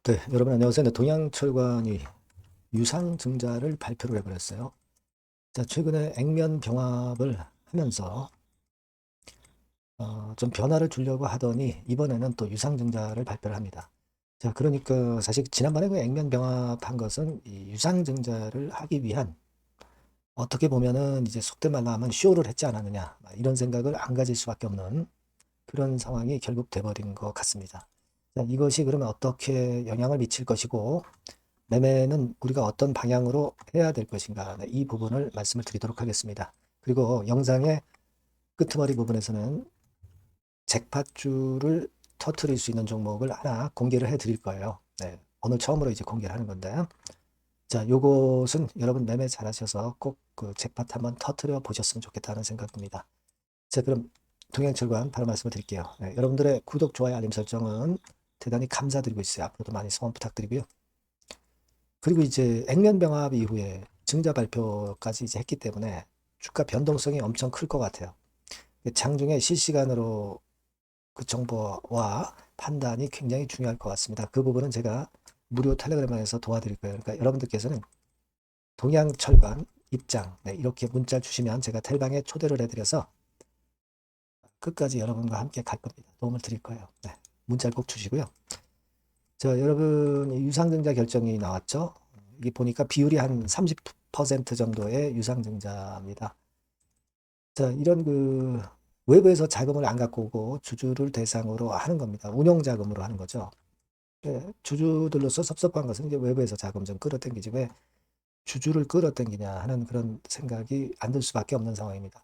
네, 여러분 안녕하세요. 네, 동양철관이 유상증자를 발표를 해버렸어요. 자, 최근에 액면 병합을 하면서 좀 변화를 주려고 하더니 이번에는 또 유상증자를 발표를 합니다. 자, 그러니까 사실 지난번에 그 액면 병합한 것은 이 유상증자를 하기 위한 어떻게 보면은 이제 속된 말로 하면 쇼를 했지 않았느냐 이런 생각을 안 가질 수밖에 없는 그런 상황이 결국 돼버린 것 같습니다. 자, 이것이 그러면 어떻게 영향을 미칠 것이고 매매는 우리가 어떤 방향으로 해야 될 것인가 이 부분을 말씀을 드리도록 하겠습니다. 그리고 영상의 끄트머리 부분에서는 잭팟줄을 터트릴 수 있는 종목을 하나 공개를 해 드릴 거예요. 네, 오늘 처음으로 이제 공개를 하는 건데 자, 요것은 여러분 매매 잘하셔서 꼭 그 잭팟 한번 터트려 보셨으면 좋겠다는 생각입니다. 자, 그럼 동양철관 바로 말씀을 드릴게요. 네, 여러분들의 구독, 좋아요, 알림 설정은 대단히 감사드리고 있어요. 앞으로도 많이 소원 부탁드리고요. 그리고 이제 액면병합 이후에 증자 발표까지 이제 했기 때문에 주가 변동성이 엄청 클 것 같아요. 장중에 실시간으로 그 정보와 판단이 굉장히 중요할 것 같습니다. 그 부분은 제가 무료 텔레그램에서 도와드릴 거예요. 그러니까 여러분들께서는 동양철관 입장 네, 이렇게 문자 주시면 제가 텔방에 초대를 해드려서 끝까지 여러분과 함께 갈 겁니다. 도움을 드릴 거예요. 네, 문자를 꼭 주시고요. 자, 여러분 유상증자 결정이 나왔죠? 이게 보니까 비율이 한 30% 정도의 유상증자입니다. 자, 이런 그 외부에서 자금을 안 갖고 오고 주주를 대상으로 하는 겁니다. 운용자금으로 하는 거죠. 예, 주주들로서 섭섭한 것은 이제 외부에서 자금 좀 끌어당기지 왜 주주를 끌어당기냐 하는 그런 생각이 안 들 수밖에 없는 상황입니다.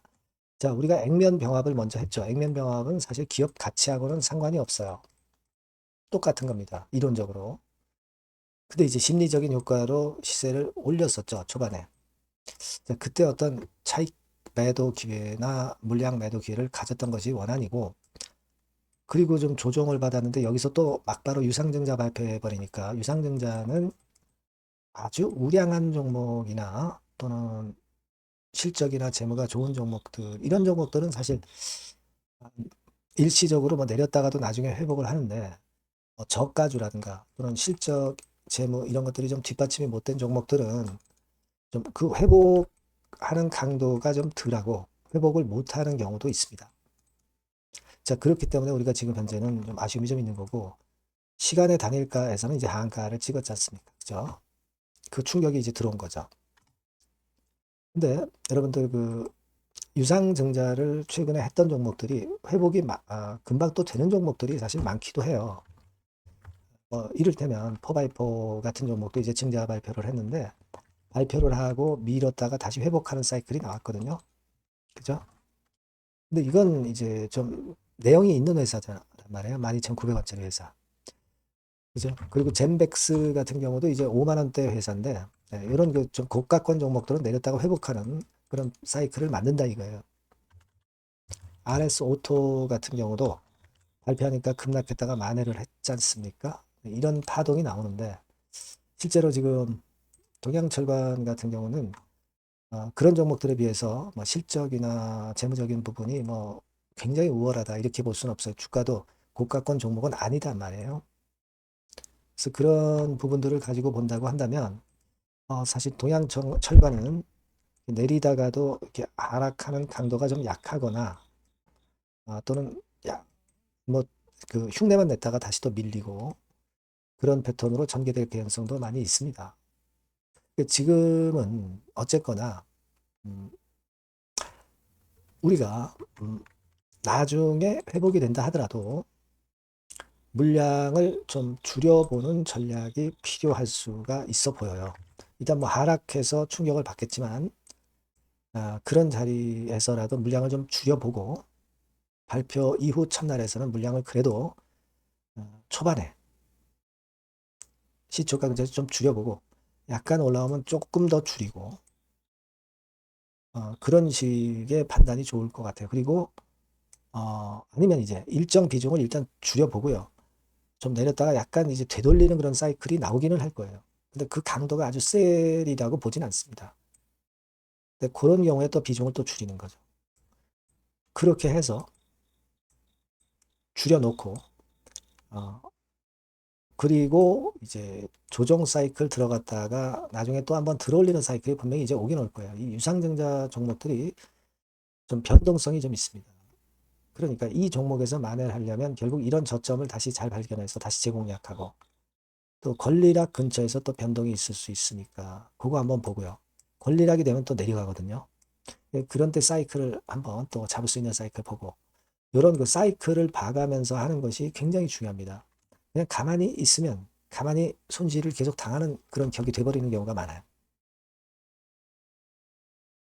자, 우리가 액면 병합을 먼저 했죠. 액면 병합은 사실 기업 가치하고는 상관이 없어요. 똑같은 겁니다. 이론적으로. 근데 이제 심리적인 효과로 시세를 올렸었죠. 초반에. 자, 그때 어떤 차익 매도 기회나 물량 매도 기회를 가졌던 것이 원한이고 그리고 좀 조정을 받았는데 여기서 또 막바로 유상증자 발표해 버리니까 유상증자는 아주 우량한 종목이나 또는 실적이나 재무가 좋은 종목들 이런 종목들은 사실 일시적으로 뭐 내렸다가도 나중에 회복을 하는데 저가주라든가 또는 실적 재무 이런 것들이 좀 뒷받침이 못된 종목들은 좀 그 회복하는 강도가 좀 덜하고 회복을 못하는 경우도 있습니다. 자, 그렇기 때문에 우리가 지금 현재는 좀 아쉬움이 좀 있는 거고 시간의 단일가에서는 이제 하한가를 찍었지 않습니까? 그죠? 그 충격이 이제 들어온 거죠. 근데 여러분들 그 유상증자를 최근에 했던 종목들이 회복이 금방 또 되는 종목들이 사실 많기도 해요. 이를테면 포바이포 같은 종목도 이제 증자 발표를 했는데 발표를 하고 미뤘다가 다시 회복하는 사이클이 나왔거든요. 그죠? 근데 이건 이제 좀 내용이 있는 회사잖아 말이에요. 12,900원짜리 회사. 그죠? 그리고 젠백스 같은 경우도 이제 5만 원대 회사인데 이런 그 좀 고가권 종목들은 내렸다가 회복하는 그런 사이클을 만든다 이거예요. RS 오토 같은 경우도 발표하니까 급락했다가 만회를 했지 않습니까? 이런 파동이 나오는데 실제로 지금 동양철관 같은 경우는 그런 종목들에 비해서 뭐 실적이나 재무적인 부분이 뭐 굉장히 우월하다 이렇게 볼 수는 없어요. 주가도 고가권 종목은 아니단 말이에요. 그래서 그런 부분들을 가지고 본다고 한다면 사실 동양철관은 내리다가도 이렇게 하락하는 강도가 좀 약하거나 또는 뭐 그 흉내만 냈다가 다시 또 밀리고 그런 패턴으로 전개될 가능성도 많이 있습니다. 지금은 어쨌거나 음, 우리가 나중에 회복이 된다 하더라도 물량을 좀 줄여보는 전략이 필요할 수가 있어 보여요. 일단 뭐 하락해서 충격을 받겠지만 그런 자리에서라도 물량을 좀 줄여보고 발표 이후 첫날에서는 물량을 그래도 초반에 시초가 좀 줄여보고 약간 올라오면 조금 더 줄이고 그런 식의 판단이 좋을 것 같아요. 그리고 아니면 이제 일정 비중을 일단 줄여보고요. 좀 내렸다가 약간 이제 되돌리는 그런 사이클이 나오기는 할 거예요. 근데 그 강도가 아주 세리라고 보진 않습니다. 근데 그런 경우에 또 비중을 또 줄이는 거죠. 그렇게 해서 줄여놓고 어, 그리고 이제 조정 사이클 들어갔다가 나중에 또 한번 들어올리는 사이클이 분명히 이제 오긴 올 거예요. 이 유상증자 종목들이 좀 변동성이 좀 있습니다. 그러니까 이 종목에서 만회하려면 결국 이런 저점을 다시 잘 발견해서 다시 재공략하고 또 권리락 근처에서 또 변동이 있을 수 있으니까 그거 한번 보고요. 권리락이 되면 또 내려가거든요. 그런 때 사이클을 한번 또 잡을 수 있는 사이클 보고 이런 그 사이클을 봐가면서 하는 것이 굉장히 중요합니다. 그냥 가만히 있으면 가만히 손실을 계속 당하는 그런 격이 돼버리는 경우가 많아요.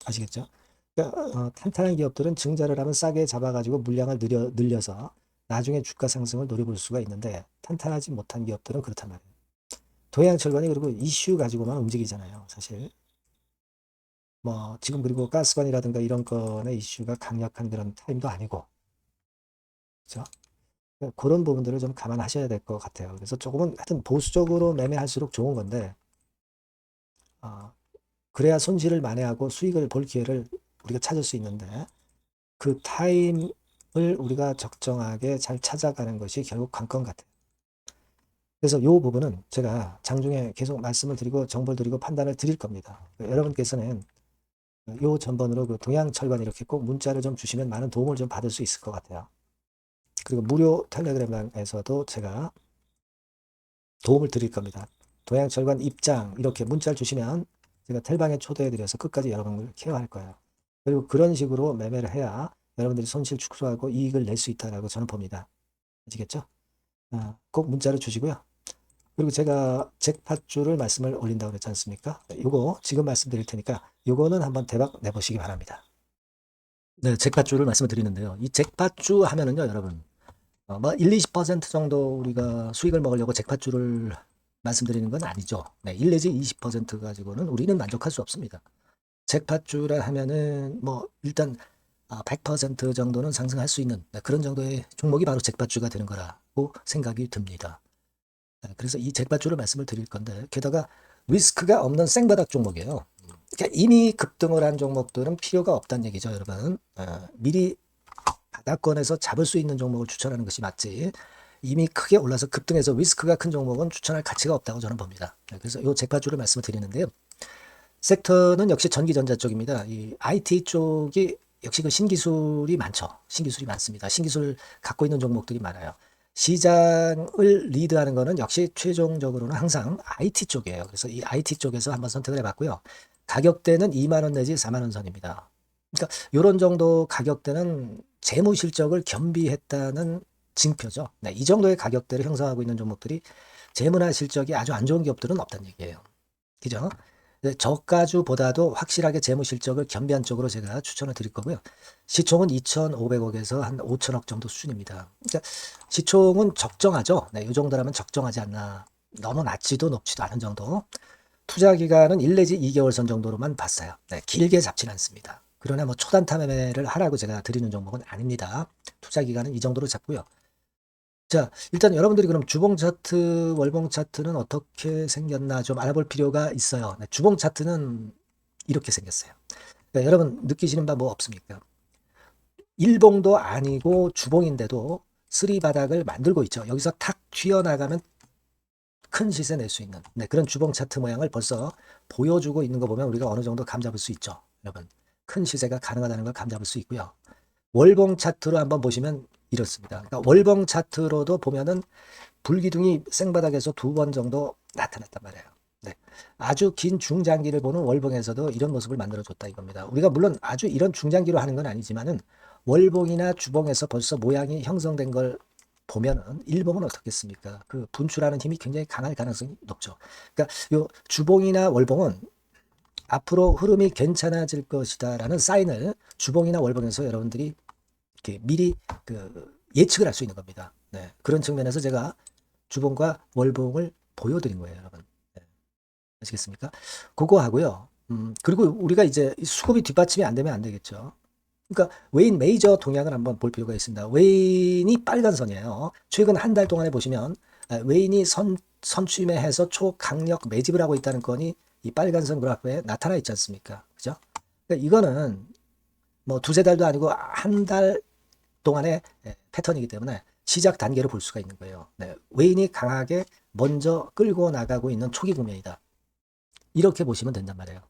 아시겠죠? 그러니까 탄탄한 기업들은 증자를 하면 싸게 잡아가지고 물량을 늘려서 나중에 주가 상승을 노려볼 수가 있는데 탄탄하지 못한 기업들은 그렇단 말이에요. 동양철관이 그리고 이슈 가지고만 움직이잖아요. 사실 뭐 지금 그리고 가스관이라든가 이런 건의 이슈가 강력한 그런 타임도 아니고 그렇죠? 그런 부분들을 좀 감안하셔야 될 것 같아요. 그래서 조금은 하여튼 보수적으로 매매할수록 좋은 건데 어, 그래야 손실을 만회하고 수익을 볼 기회를 우리가 찾을 수 있는데 그 타임을 우리가 적정하게 잘 찾아가는 것이 결국 관건 같아요. 그래서 이 부분은 제가 장중에 계속 말씀을 드리고 정보를 드리고 판단을 드릴 겁니다. 여러분께서는 이 전번으로 그 동양철관 이렇게 꼭 문자를 좀 주시면 많은 도움을 좀 받을 수 있을 것 같아요. 그리고 무료 텔레그램에서도 제가 도움을 드릴 겁니다. 동양철관 입장 이렇게 문자를 주시면 제가 텔방에 초대해드려서 끝까지 여러분을 케어할 거예요. 그리고 그런 식으로 매매를 해야 여러분들이 손실 축소하고 이익을 낼 수 있다라고 저는 봅니다. 아시겠죠? 꼭 문자를 주시고요. 그리고 제가 잭팟주를 말씀을 올린다고 그랬지 않습니까? 요거 지금 말씀드릴 테니까 요거는 한번 대박 내보시기 바랍니다. 네, 잭팟주를 말씀을 드리는데요. 이 잭팟주 하면은요, 여러분. 뭐 1, 20% 정도 우리가 수익을 먹으려고 잭팟주를 말씀드리는 건 아니죠. 네, 1 내지 20% 가지고는 우리는 만족할 수 없습니다. 잭팟주라 하면은 뭐 일단 100% 정도는 상승할 수 있는 그런 정도의 종목이 바로 잭팟주가 되는 거라고 생각이 듭니다. 그래서 이 잭팟주를 말씀을 드릴 건데 게다가 리스크가 없는 생바닥 종목이에요. 그러니까 이미 급등을 한 종목들은 필요가 없다는 얘기죠, 여러분. 미리 바닥권에서 잡을 수 있는 종목을 추천하는 것이 맞지. 이미 크게 올라서 급등해서 리스크가 큰 종목은 추천할 가치가 없다고 저는 봅니다. 그래서 이 잭팟주를 말씀을 드리는데요. 섹터는 역시 전기전자 쪽입니다. 이 IT 쪽이 역시 그 신기술이 많죠. 신기술이 많습니다. 신기술 갖고 있는 종목들이 많아요. 시장을 리드하는 거는 역시 최종적으로는 항상 IT 쪽이에요. 그래서 이 IT 쪽에서 한번 선택을 해봤고요. 가격대는 2만 원 내지 4만 원 선입니다. 그러니까 이런 정도 가격대는 재무 실적을 겸비했다는 징표죠. 네, 이 정도의 가격대를 형성하고 있는 종목들이 재무나 실적이 아주 안 좋은 기업들은 없다는 얘기예요. 그죠? 저가주보다도 확실하게 재무 실적을 겸비한 쪽으로 제가 추천을 드릴 거고요. 시총은 2,500억에서 한 5천억 정도 수준입니다. 그러니까 시총은 적정하죠. 네, 이 정도라면 적정하지 않나. 너무 낮지도 높지도 않은 정도. 투자 기간은 1 내지 2개월 선 정도로만 봤어요. 네, 길게 잡지는 않습니다. 그러나 뭐 초단타 매매를 하라고 제가 드리는 종목은 아닙니다. 투자 기간은 이 정도로 잡고요. 자, 일단 여러분들이 그럼 주봉 차트, 월봉 차트는 어떻게 생겼나 좀 알아볼 필요가 있어요. 네, 주봉 차트는 이렇게 생겼어요. 그러니까 여러분 느끼시는 바 뭐 없습니까? 일봉도 아니고 주봉인데도 쓰리 바닥을 만들고 있죠. 여기서 탁 튀어나가면 큰 시세 낼 수 있는 그런 주봉 차트 모양을 벌써 보여주고 있는 거 보면 우리가 어느 정도 감잡을 수 있죠. 여러분 큰 시세가 가능하다는 걸 감잡을 수 있고요. 월봉 차트로 한번 보시면 이렇습니다. 그러니까 월봉 차트로도 보면은 불기둥이 생바닥에서 2번 정도 나타났단 말이에요. 네. 아주 긴 중장기를 보는 월봉에서도 이런 모습을 만들어줬다 이겁니다. 우리가 물론 아주 이런 중장기로 하는 건 아니지만은 월봉이나 주봉에서 벌써 모양이 형성된 걸 보면은 일봉은 어떻겠습니까? 그 분출하는 힘이 굉장히 강할 가능성이 높죠. 그러니까 요 주봉이나 월봉은 앞으로 흐름이 괜찮아질 것이다라는 사인을 주봉이나 월봉에서 여러분들이 이렇게 미리 그 예측을 할 수 있는 겁니다. 네. 그런 측면에서 제가 주봉과 월봉을 보여드린 거예요, 여러분. 네. 아시겠습니까? 그거 하고요. 그리고 우리가 이제 수급이 뒷받침이 안 되면 안 되겠죠. 그러니까 웨인 메이저 동향을 한번 볼 필요가 있습니다. 웨인이 빨간 선이에요. 최근 한 달 동안에 보시면 웨인이 선취매해서 초강력 매집을 하고 있다는 건이 이 빨간 선 그래프에 나타나 있지 않습니까? 그죠? 그러니까 이거는 뭐 두세 달도 아니고 한 달 동안의 패턴이기 때문에 시작 단계로 볼 수가 있는 거예요. 네, 웨인이 강하게 먼저 끌고 나가고 있는 초기 국면이다. 이렇게 보시면 된단 말이에요.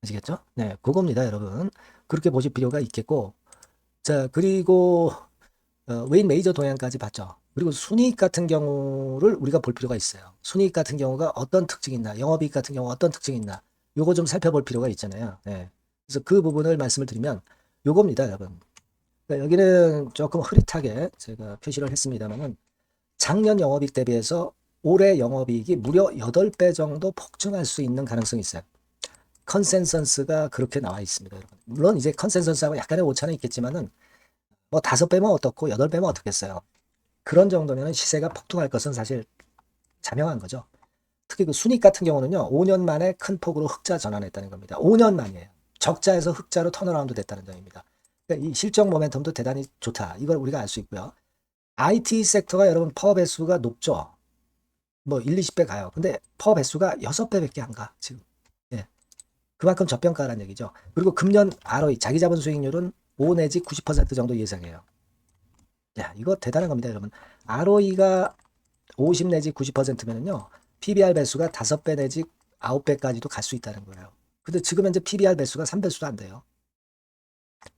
아시겠죠? 네, 그겁니다, 여러분. 그렇게 보실 필요가 있겠고, 자, 그리고 웨인 메이저 동향까지 봤죠. 그리고 순이익 같은 경우를 우리가 볼 필요가 있어요. 순이익 같은 경우가 어떤 특징이 있나, 영업이익 같은 경우 어떤 특징이 있나, 요거 좀 살펴볼 필요가 있잖아요. 네. 그래서 그 부분을 말씀을 드리면 요겁니다, 여러분. 그러니까 여기는 조금 흐릿하게 제가 표시를 했습니다만은 작년 영업이익 대비해서 올해 영업이익이 무려 8배 정도 폭증할 수 있는 가능성이 있어요. 컨센서스가 그렇게 나와 있습니다, 여러분. 물론 이제 컨센서스하고 약간의 오차는 있겠지만은 뭐 5배면 어떻고 8배면 어떻겠어요. 그런 정도면 시세가 폭등할 것은 사실 자명한 거죠. 특히 그 순익 같은 경우는요, 5년 만에 큰 폭으로 흑자 전환했다는 겁니다. 5년 만이에요. 적자에서 흑자로 턴어라운드 됐다는 점입니다. 그러니까 이 실적 모멘텀도 대단히 좋다. 이걸 우리가 알 수 있고요. IT 섹터가 여러분 파워 배수가 높죠. 뭐 1, 20배 가요. 근데 파워 배수가 6배밖에 안 가, 지금. 예. 그만큼 저평가라는 얘기죠. 그리고 금년 ROE, 자기 자본 수익률은 5 내지 90% 정도 예상해요. 야, 이거 대단한 겁니다, 여러분. ROE가 50 내지 90%면은요, PBR 배수가 5배 내지 9배까지도 갈 수 있다는 거예요. 근데 지금 현재 PBR 배수가 3배수도 안 돼요.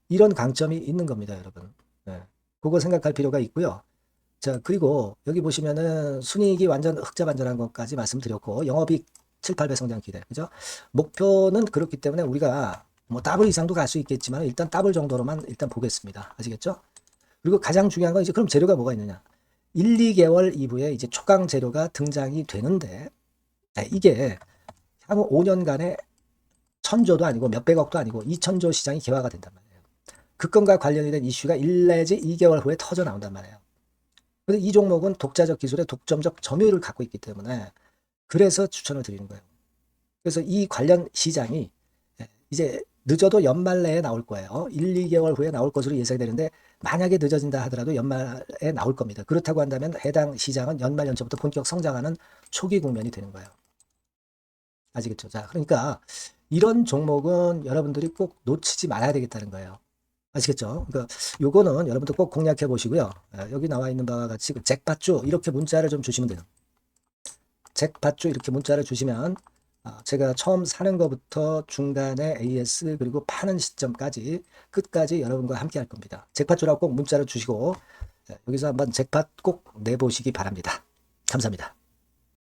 이런 강점이 있는 겁니다, 여러분. 네. 그거 생각할 필요가 있고요. 자, 그리고 여기 보시면은 순이익이 완전 흑자 반전한 것까지 말씀드렸고, 영업이익 7, 8배 성장 기대. 그죠? 목표는 그렇기 때문에 우리가 뭐 더블 이상도 갈 수 있겠지만 일단 더블 정도로만 일단 보겠습니다. 아시겠죠? 그리고 가장 중요한 건 이제 그럼 재료가 뭐가 있느냐? 1, 2개월 이후에 이제 초강 재료가 등장이 되는데, 네, 이게 향후 5년간에 1000조도 아니고 몇백억도 아니고 2000조 시장이 개화가 된단 말이에요. 그 건과 관련이 된 이슈가 1 내지 2개월 후에 터져 나온단 말이에요. 근데 이 종목은 독자적 기술의 독점적 점유율을 갖고 있기 때문에 그래서 추천을 드리는 거예요. 그래서 이 관련 시장이 이제 늦어도 연말 내에 나올 거예요. 1, 2개월 후에 나올 것으로 예상이 되는데 만약에 늦어진다 하더라도 연말에 나올 겁니다. 그렇다고 한다면 해당 시장은 연말 연초부터 본격 성장하는 초기 국면이 되는 거예요. 아시겠죠? 자, 그러니까 이런 종목은 여러분들이 꼭 놓치지 말아야 되겠다는 거예요. 아시겠죠? 그러니까 요거는 여러분들 꼭 공략해 보시고요. 여기 나와 있는 바와 같이 그 잭팟주 이렇게 문자를 좀 주시면 돼요. 잭팟주 이렇게 문자를 주시면 제가 처음 사는 것부터 중간에 AS 그리고 파는 시점까지 끝까지 여러분과 함께 할 겁니다. 잭팟주라고 꼭 문자를 주시고 여기서 한번 잭팟 꼭 내보시기 바랍니다. 감사합니다.